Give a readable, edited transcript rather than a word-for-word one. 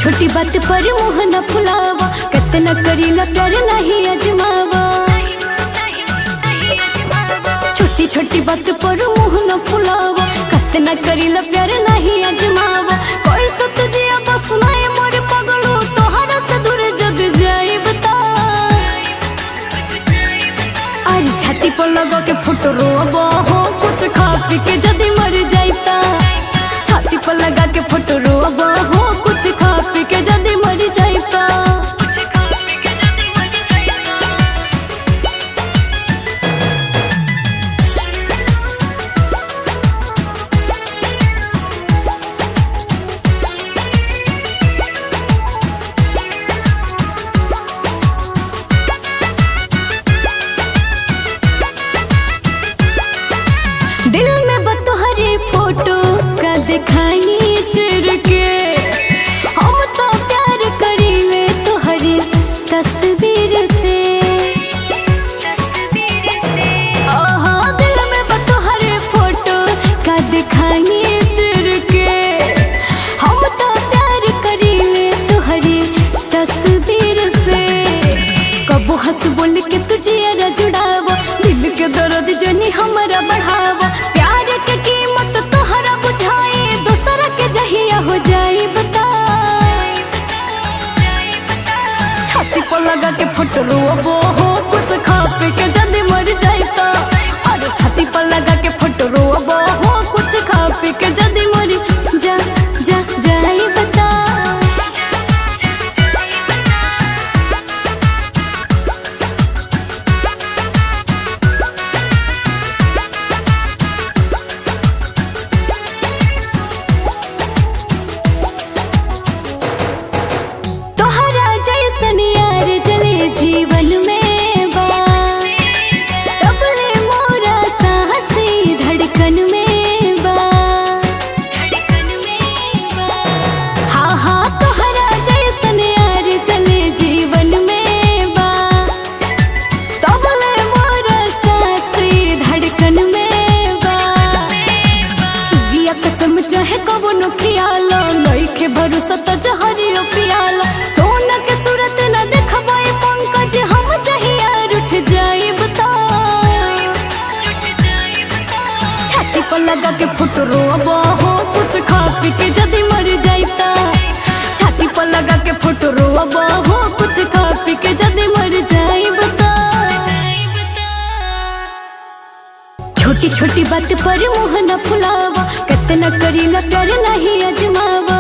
छोटी बात पर मुँह न फुलावा, कितना करीला प्यार नहीं अजमावा। छोटी छोटी बात पर मुँह न फुलावा, कितना करीला प्यार नहीं अजमावा। कोई सा तुझे अब सुनाए मोरे पगलू, तोहरा से दूर जग जाए बता। अरे छाती पर लगा के फोटो रोबो हो, कुछ खा पी के जदी मर जाइता। छाती पर लगा के फोटो रोबो हो, कुछ खा पी के जदी मर जाइता। दिल में बतोहरे फोटो का दिखाई चिर के, हम तो प्यार करीले तोहरी तस्वीर से। आहा, दिल में बतोहरे फोटो का दिखाई चिर के, हम तो प्यार करीले तोहरी तस्वीर से। कबो हंस बोल के तुझे अरा जुड़ावा, दिल के दर्द जनी हमारा बढ़ावा। प्यार के कीमत तोहरा बुझाए, दूसरा के जहिया हो जाए बता। छाती पर लगा के फोटो रोबो हो, कुछ खा पी के जल्दी मर जाइता। अरे छाती पर लगा के फोटो रोबो हो, कुछ खा पी के जल्दी मर जाए बता। जीवन में बा तबले मोरा साहसी धड़कन में बा। हाँ हाँ, तोहरा जैसन यार चले जीवन में बा, तबले मोरा साहसी धड़कन में बा। किया कसम चाहे कबो न खियाला, नइखे भरोसा त जहरियो पियाला। सोना के सूरत न देखबा पंकज, हम चाहिए उठ जाए बता। छाती पर लगा के फोटो रोबो हो, कुछ खा पी के जदी मर जाइता। छाती पर लगा के फोटो रोबो हो, कुछ खा पी के जदी मर जाए बता। छोटी छोटी बात पर मुँह न फुलावा, कितना करीला प्यार नहीं अजमावा।